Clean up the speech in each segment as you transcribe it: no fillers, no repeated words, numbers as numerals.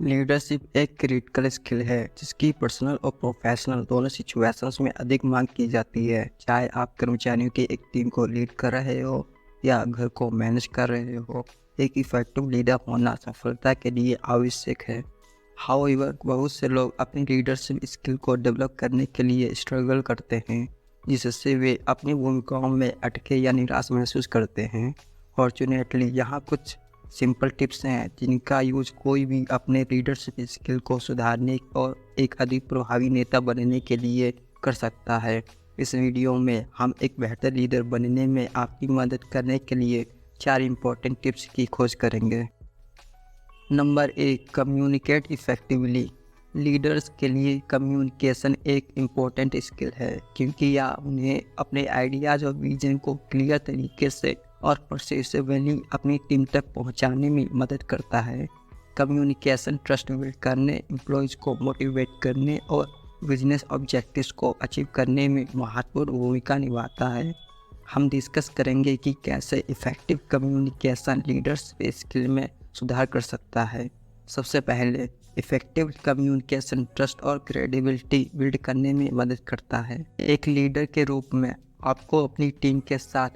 Leadership एक critical skill है जिसकी पर्सनल और प्रोफेशनल दोनों सिचुएशंस में अधिक मांग की जाती है। चाहे आप कर्मचारियों की एक टीम को लीड कर रहे हो या घर को मैनेज कर रहे हो, एक इफेक्टिव लीडर होना सफलता के लिए आवश्यक है। हाउएवर, बहुत से लोग अपनी लीडरशिप स्किल को डेवलप करने के लिए स्ट्रगल करते हैं, जिससे वे अपनी भूमिकाओं में अटके या निराश महसूस करते हैं। फॉर्चुनेटली, यहाँ कुछ सिंपल टिप्स हैं जिनका यूज कोई भी अपने लीडरशिप स्किल को सुधारने और एक अधिक प्रभावी नेता बनने के लिए कर सकता है। इस वीडियो में हम एक बेहतर लीडर बनने में आपकी मदद करने के लिए 4 इम्पोर्टेंट टिप्स की खोज करेंगे। Number 1, communicate effectively. लीडर्स के लिए कम्युनिकेशन एक इम्पोर्टेंट स्किल है, क्योंकि यह उन्हें अपने आइडियाज़ और विजन को क्लियर तरीके से और परसेसिवली अपनी टीम तक पहुंचाने में मदद करता है। कम्युनिकेशन ट्रस्ट बिल्ड करने, एम्प्लॉयज़ को मोटिवेट करने और बिजनेस ऑब्जेक्टिव्स को अचीव करने में महत्वपूर्ण भूमिका निभाता है। हम डिस्कस करेंगे कि कैसे इफ़ेक्टिव कम्युनिकेशन लीडर्स स्किल में सुधार कर सकता है। सबसे पहले, इफ़ेक्टिव कम्युनिकेशन ट्रस्ट और क्रेडिबिलिटी बिल्ड करने में मदद करता है। एक लीडर के रूप में आपको अपनी टीम के साथ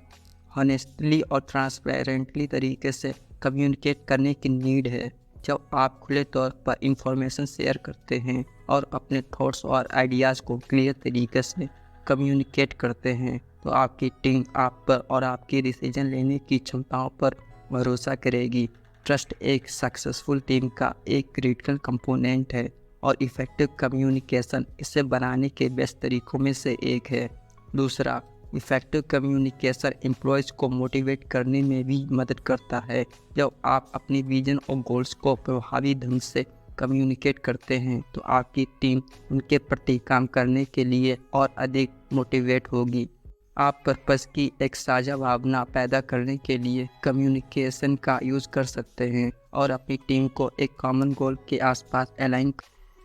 हॉनेस्टली और ट्रांसपेरेंटली तरीके से कम्युनिकेट करने की नीड है। जब आप खुले तौर पर इंफॉर्मेशन शेयर करते हैं और अपने थॉट्स और आइडियाज़ को क्लियर तरीके से कम्युनिकेट करते हैं, तो आपकी टीम आप पर और आपकी डिसीजन लेने की क्षमताओं पर भरोसा करेगी। ट्रस्ट एक सक्सेसफुल टीम का एक क्रिटिकल कंपोनेंट है और इफ़ेक्टिव कम्युनिकेशन इसे बनाने के बेस्ट तरीकों में से एक है। दूसरा, इफ़ेक्टिव कम्युनिकेशन एम्प्लॉयज़ को मोटिवेट करने में भी मदद करता है। जब आप अपने विजन और गोल्स को प्रभावी ढंग से कम्युनिकेट करते हैं, तो आपकी टीम उनके प्रति काम करने के लिए और अधिक मोटिवेट होगी। आप पर्पस की एक साझा भावना पैदा करने के लिए कम्युनिकेशन का यूज़ कर सकते हैं और अपनी टीम को एक कॉमन गोल के आसपास अलाइन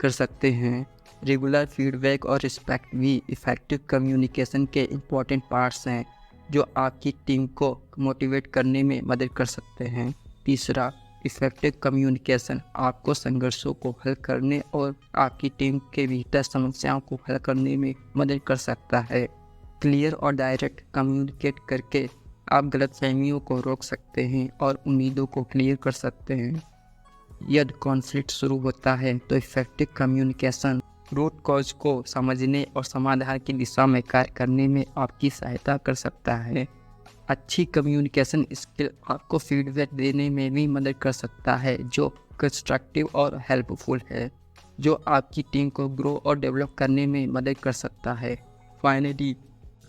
कर सकते हैं। रेगुलर फीडबैक और रिस्पेक्ट भी इफ़ेक्टिव कम्युनिकेशन के इम्पॉर्टेंट पार्ट्स हैं, जो आपकी टीम को मोटिवेट करने में मदद कर सकते हैं। तीसरा, इफ़ेक्टिव कम्युनिकेशन आपको संघर्षों को हल करने और आपकी टीम के भीतर समस्याओं को हल करने में मदद कर सकता है। क्लियर और डायरेक्ट कम्युनिकेट करके आप गलतफहमियों को रोक सकते हैं और उम्मीदों को क्लियर कर सकते हैं। यदि कॉन्फ्लिक्ट शुरू होता है, तो इफ़ेक्टिव कम्युनिकेशन रूट कॉज को समझने और समाधान की दिशा में कार्य करने में आपकी सहायता कर सकता है। अच्छी कम्युनिकेशन स्किल आपको फीडबैक देने में भी मदद कर सकता है, जो कंस्ट्रक्टिव और हेल्पफुल है, जो आपकी टीम को ग्रो और डेवलप करने में मदद कर सकता है। फाइनली,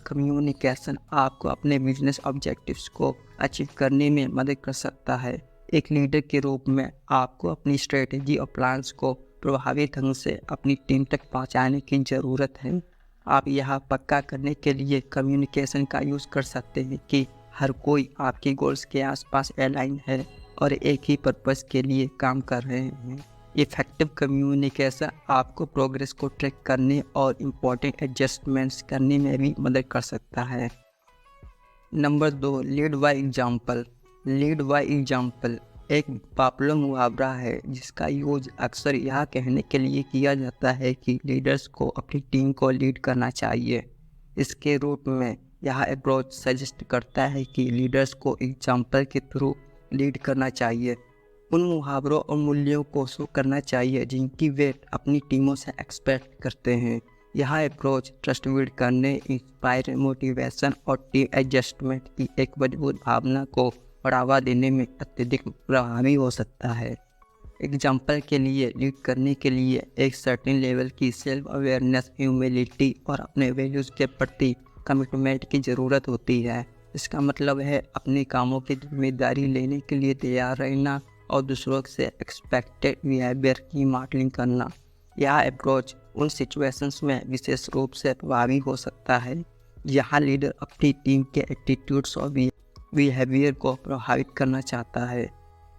कम्युनिकेशन आपको अपने बिजनेस ऑब्जेक्टिव्स को अचीव करने में मदद कर सकता है। एक लीडर के रूप में आपको अपनी स्ट्रेटजी और प्लान्स को प्रभावी ढंग से अपनी टीम तक पहुंचाने की ज़रूरत है। आप यह पक्का करने के लिए कम्युनिकेशन का यूज़ कर सकते हैं कि हर कोई आपके गोल्स के आसपास अलाइन है और एक ही पर्पस के लिए काम कर रहे हैं। इफ़ेक्टिव कम्युनिकेशन आपको प्रोग्रेस को ट्रैक करने और इम्पोर्टेंट एडजस्टमेंट्स करने में भी मदद कर सकता है। Number 2, lead by example. Lead by example एक पॉपुलर मुहावरा है जिसका यूज अक्सर यह कहने के लिए किया जाता है कि लीडर्स को अपनी टीम को लीड करना चाहिए। इसके रूप में यह अप्रोच सजेस्ट करता है कि लीडर्स को एग्जाम्पल के थ्रू लीड करना चाहिए। उन मुहावरों और मूल्यों को शो करना चाहिए जिनकी वे अपनी टीमों से एक्सपेक्ट करते हैं। यह अप्रोच ट्रस्ट बिल्ड करने, इंस्पायर, मोटिवेशन और टीम एडजस्टमेंट की एक मजबूत भावना को बढ़ावा देने में अत्यधिक प्रभावी हो सकता है। एग्जाम्पल के लिए लीड करने के लिए एक सर्टेन लेवल की सेल्फ अवेयरनेस, ह्यूमिलिटी और अपने वैल्यूज़ के प्रति कमिटमेंट की ज़रूरत होती है। इसका मतलब है अपने कामों की जिम्मेदारी लेने के लिए तैयार रहना और दूसरों से एक्सपेक्टेड बिहेवियर की मॉडलिंग करना। यह अप्रोच उन सिचुएशंस में विशेष रूप से प्रभावी हो सकता है जहाँ लीडर अपनी टीम के एटीट्यूड्स और बिहेवियर को प्रभावित करना चाहता है।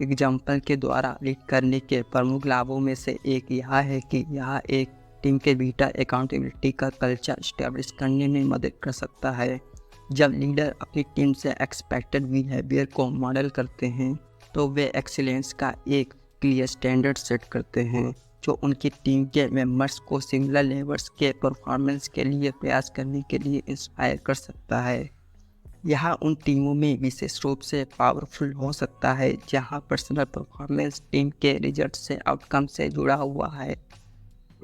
एग्जाम्पल के द्वारा लीड करने के प्रमुख लाभों में से एक यह है कि यह एक टीम के भीतर अकाउंटेबिलिटी का कल्चर इस्टेब्लिश करने में मदद कर सकता है। जब लीडर अपनी टीम से एक्सपेक्टेड बिहेवियर को मॉडल करते हैं, तो वे एक्सीलेंस का एक क्लियर स्टैंडर्ड सेट करते हैं जो उनकी टीम के मेंबर्स को सिमिलर लेवल्स के परफॉर्मेंस के लिए प्रयास करने के लिए इंस्पायर कर सकता है। यह उन टीमों में विशेष रूप से पावरफुल हो सकता है जहां पर्सनल परफॉर्मेंस टीम के रिजल्ट से आउटकम से जुड़ा हुआ है।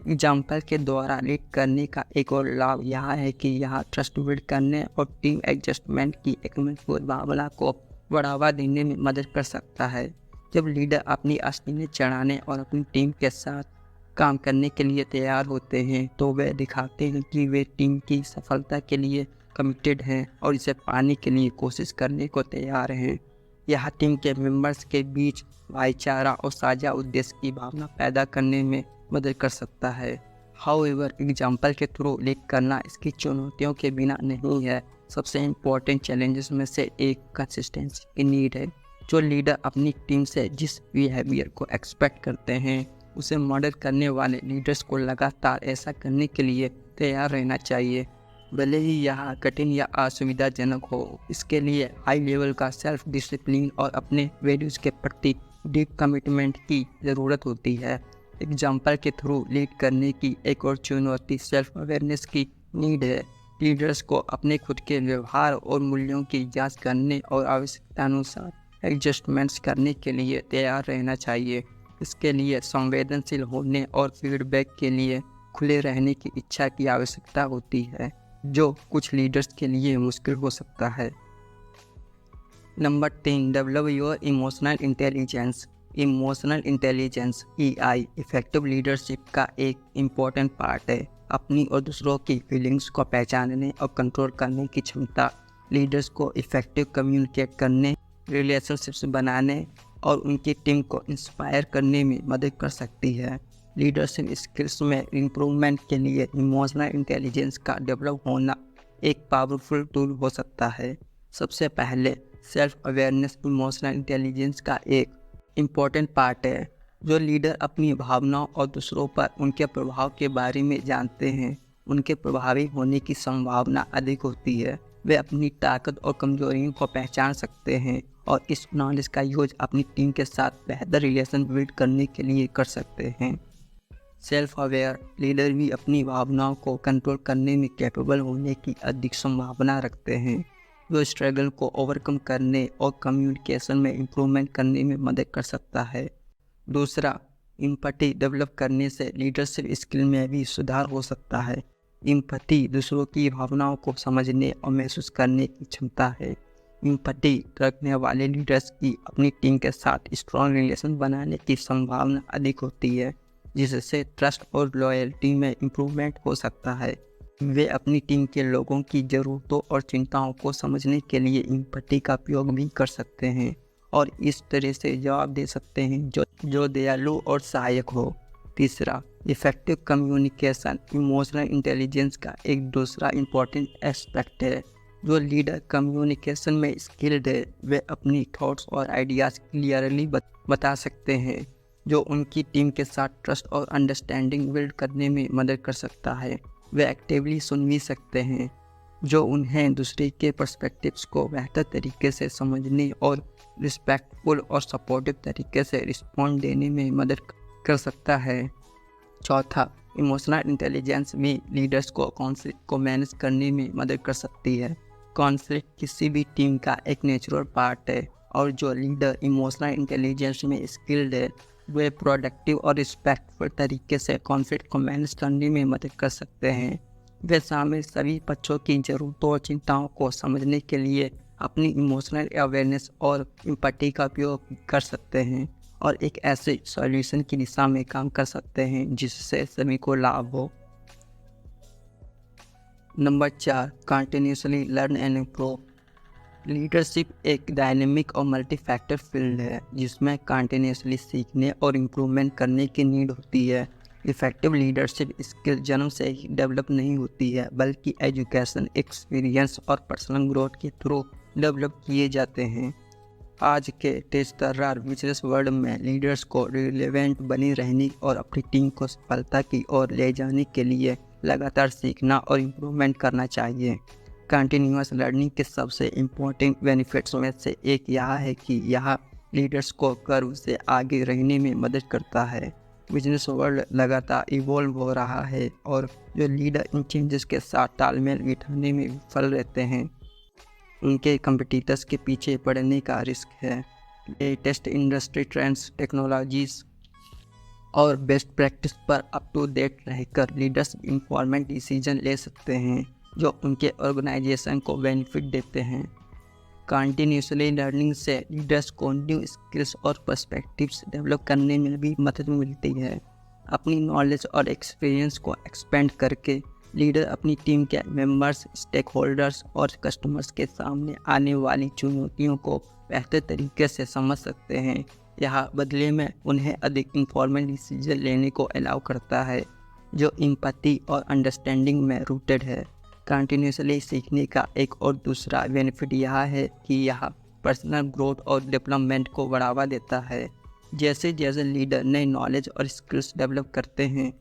एग्जाम्पल के द्वारा लीड करने का एक और लाभ यह है कि यह ट्रस्ट बिल्ड करने और टीम एडजस्टमेंट की एक मजबूत भावना को बढ़ावा देने में मदद कर सकता है। जब लीडर अपनी असलियत चढ़ाने और अपनी टीम के साथ काम करने के लिए तैयार होते हैं तो वे दिखाते हैं कि वे टीम की सफलता के लिए कमिटेड हैं और इसे पाने के लिए कोशिश करने को तैयार हैं। यह टीम के मेंबर्स के बीच भाईचारा और साझा उद्देश्य की भावना पैदा करने में मदद कर सकता है। हाउएवर, एग्जाम्पल के थ्रू लीड करना इसकी चुनौतियों के बिना नहीं है। सबसे इम्पोर्टेंट चैलेंजेस में से एक कंसिस्टेंसी की नीड है। जो लीडर अपनी टीम से जिस बिहेवियर को एक्सपेक्ट करते हैं उसे मॉडल करने वाले लीडर्स को लगातार ऐसा करने के लिए तैयार रहना चाहिए, भले ही यह कठिन या असुविधाजनक हो। इसके लिए हाई लेवल का सेल्फ डिसिप्लिन और अपने वैल्यूज़ के प्रति डीप कमिटमेंट की ज़रूरत होती है। एग्जाम्पल के थ्रू लीड करने की एक और चुनौती सेल्फ अवेयरनेस की नीड है। लीडर्स को अपने खुद के व्यवहार और मूल्यों की जांच करने और आवश्यकतानुसार एडजस्टमेंट्स करने के लिए तैयार रहना चाहिए। इसके लिए संवेदनशील होने और फीडबैक के लिए खुले रहने की इच्छा की आवश्यकता होती है, जो कुछ लीडर्स के लिए मुश्किल हो सकता है। Number 3, develop your emotional intelligence. Emotional intelligence EI effective leadership का एक इम्पॉर्टेंट पार्ट है। अपनी और दूसरों की फीलिंग्स को पहचानने और कंट्रोल करने की क्षमता लीडर्स को इफेक्टिव कम्युनिकेट करने, रिलेशनशिप्स बनाने और उनकी टीम को इंस्पायर करने में मदद कर सकती है। लीडरशिप स्किल्स में इम्प्रूवमेंट के लिए इमोशनल इंटेलिजेंस का डेवलप होना एक पावरफुल टूल हो सकता है। सबसे पहले सेल्फ अवेयरनेस इमोशनल इंटेलिजेंस का एक इम्पॉर्टेंट पार्ट है। जो लीडर अपनी भावनाओं और दूसरों पर उनके प्रभाव के बारे में जानते हैं, उनके प्रभावी होने की संभावना अधिक होती है। वे अपनी ताकत और कमजोरियों को पहचान सकते हैं और इस नॉलेज का यूज अपनी टीम के साथ बेहतर रिलेशन बिल्ड करने के लिए कर सकते हैं। सेल्फ अवेयर लीडर भी अपनी भावनाओं को कंट्रोल करने में कैपेबल होने की अधिक संभावना रखते हैं। जो स्ट्रगल को ओवरकम करने और कम्युनिकेशन में इम्प्रूवमेंट करने में मदद कर सकता है। दूसरा, एम्पैथी डेवलप करने से लीडरशिप स्किल में भी सुधार हो सकता है। एम्पैथी दूसरों की भावनाओं को समझने और महसूस करने की क्षमता है। एम्पैथी रखने वाले लीडर्स की अपनी टीम के साथ स्ट्रॉन्ग रिलेशन बनाने की संभावना अधिक होती है, जिससे ट्रस्ट और लॉयल्टी में इम्प्रूवमेंट हो सकता है। वे अपनी टीम के लोगों की ज़रूरतों और चिंताओं को समझने के लिए एम्पैथी का उपयोग भी कर सकते हैं और इस तरह से जवाब दे सकते हैं जो दयालु और सहायक हो। तीसरा, इफेक्टिव कम्युनिकेशन इमोशनल इंटेलिजेंस का एक दूसरा इम्पॉर्टेंट एस्पेक्ट है। जो लीडर कम्युनिकेशन में स्किल्ड है, वे अपनी थॉट्स और आइडियाज़ क्लियरली बता सकते हैं, जो उनकी टीम के साथ ट्रस्ट और अंडरस्टैंडिंग बिल्ड करने में मदद कर सकता है। वे एक्टिवली सुन भी सकते हैं, जो उन्हें दूसरे के पर्सपेक्टिव्स को बेहतर तरीके से समझने और रिस्पेक्टफुल और सपोर्टिव तरीके से रिस्पॉन्ड देने में मदद कर सकता है। चौथा, इमोशनल इंटेलिजेंस में लीडर्स को कॉन्फ्लिक्ट को मैनेज करने में मदद कर सकती है। कॉन्फ्लिक्ट किसी भी टीम का एक नेचुरल पार्ट है और जो लीडर इमोशनल इंटेलिजेंस में स्किल्ड है, वे प्रोडक्टिव और रिस्पेक्टफुल तरीके से कॉन्फ्लिक्ट को मैनेज करने में मदद कर सकते हैं। वे शामिल सभी पक्षों की ज़रूरतों और चिंताओं को समझने के लिए अपनी इमोशनल अवेयरनेस और एम्पैथी का उपयोग कर सकते हैं और एक ऐसे सॉल्यूशन की दिशा में काम कर सकते हैं जिससे सभी को लाभ हो। Number 4, continuously learn and improve. Leadership एक डायनेमिक और मल्टी फैक्टर फील्ड है जिसमें कंटिन्यूसली सीखने और इम्प्रूवमेंट करने की नीड होती है। इफेक्टिव लीडरशिप स्किल जन्म से ही डेवलप नहीं होती है, बल्कि एजुकेशन, एक्सपीरियंस और पर्सनल ग्रोथ के थ्रू डेवलप किए जाते हैं। आज के तेज-तर्रार बिजनेस वर्ल्ड में लीडर्स को रिलेवेंट बनी रहने और अपनी टीम को सफलता की ओर ले जाने के लिए लगातार सीखना और इम्प्रूवमेंट करना चाहिए। कंटिन्यूअस लर्निंग के सबसे इम्पोर्टेंट बेनिफिट्स में से एक यह है कि यह लीडर्स को कर्व से आगे रहने में मदद करता है। बिजनेस वर्ल्ड लगातार इवॉल्व हो रहा है और जो लीडर इन चेंजेस के साथ तालमेल बिठाने में विफल रहते हैं, उनके कंपटीटर्स के पीछे पड़ने का रिस्क है। लेटेस्ट इंडस्ट्री ट्रेंड्स, टेक्नोलॉजीज और बेस्ट प्रैक्टिस पर अप टू डेट रहकर लीडर्स इन्फॉर्मेड डिसीजन ले सकते हैं जो उनके ऑर्गेनाइजेशन को बेनिफिट देते हैं। कंटिन्यूसली लर्निंग से लीडर्स को न्यू स्किल्स और पर्सपेक्टिव्स डेवलप करने में भी मदद मिलती है। अपनी नॉलेज और एक्सपीरियंस को एक्सपेंड करके लीडर अपनी टीम के मेंबर्स, स्टेक होल्डर्स और कस्टमर्स के सामने आने वाली चुनौतियों को बेहतर तरीके से समझ सकते हैं। यह बदले में उन्हें अधिक इन्फॉर्मेड डिसीजन लेने को अलाउ करता है जो एम्पैथी और अंडरस्टैंडिंग में रूटेड है। कंटिन्यूसली सीखने का एक और दूसरा बेनिफिट यह है कि यह पर्सनल ग्रोथ और डेवलपमेंट को बढ़ावा देता है। जैसे जैसे लीडर नए नॉलेज और स्किल्स डेवलप करते हैं,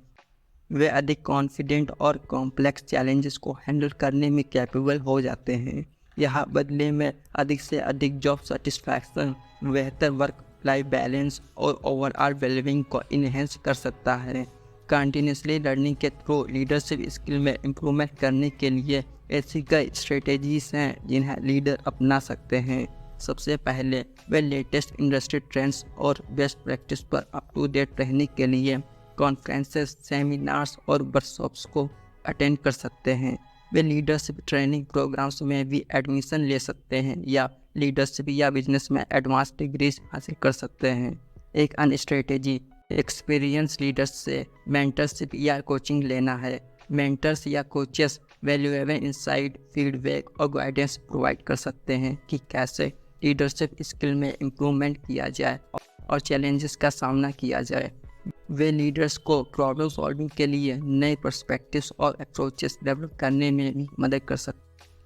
वे अधिक कॉन्फिडेंट और कॉम्प्लेक्स चैलेंजेस को हैंडल करने में कैपेबल हो जाते हैं। यह बदले में अधिक से अधिक जॉब सेटिस्फैक्शन, बेहतर वर्क लाइफ बैलेंस और ओवरऑल वेलबींग को इन्हेंस कर सकता है। कंटिन्यूसली लर्निंग के थ्रू लीडरशिप स्किल में इम्प्रूवमेंट करने के लिए ऐसी कई स्ट्रेटेजीज हैं जिन्हें लीडर अपना सकते हैं। सबसे पहले वे लेटेस्ट इंडस्ट्री ट्रेंड्स और बेस्ट प्रैक्टिस पर अप टू डेट रहने के लिए कॉन्फ्रेंसेस, सेमिनार्स और वर्कशॉप्स को अटेंड कर सकते हैं। वे लीडरशिप ट्रेनिंग प्रोग्राम्स में भी एडमिशन ले सकते हैं या लीडरशिप या बिजनेस में एडवांस डिग्रीज हासिल कर सकते हैं। एक अन्य स्ट्रेटेजी एक्सपीरियंस लीडर्स से मेंटरशिप या कोचिंग लेना है। मेंटर्स या कोचेस वैल्यूएबल इंसाइट, फीडबैक और गाइडेंस प्रोवाइड कर सकते हैं कि कैसे लीडरशिप स्किल में इम्प्रूवमेंट किया जाए और चैलेंजेस का सामना किया जाए। वे लीडर्स को प्रॉब्लम सॉल्विंग के लिए नए पर्सपेक्टिव्स और अप्रोचेस डेवलप करने में भी मदद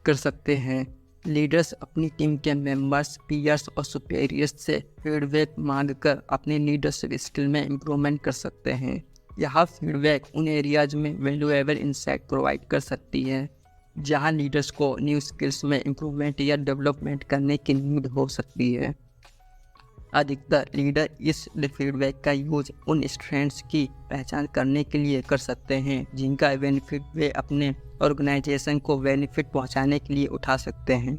कर सकते हैं। लीडर्स अपनी टीम के मेंबर्स, पीयर्स और सुपीरियर्स से फीडबैक मांगकर अपनी लीडरशिप स्किल में इम्प्रूवमेंट कर सकते हैं। यह फीडबैक उन एरियाज में वैल्यूएबल इंसाइट प्रोवाइड कर सकती है जहां लीडर्स को न्यू स्किल्स में इम्प्रूवमेंट या डेवलपमेंट करने की नीड हो सकती है। अधिकतर लीडर इस फीडबैक का यूज उन स्ट्रेंथ्स की पहचान करने के लिए कर सकते हैं जिनका बेनिफिट वे अपने ऑर्गेनाइजेशन को बेनिफिट पहुंचाने के लिए उठा सकते हैं।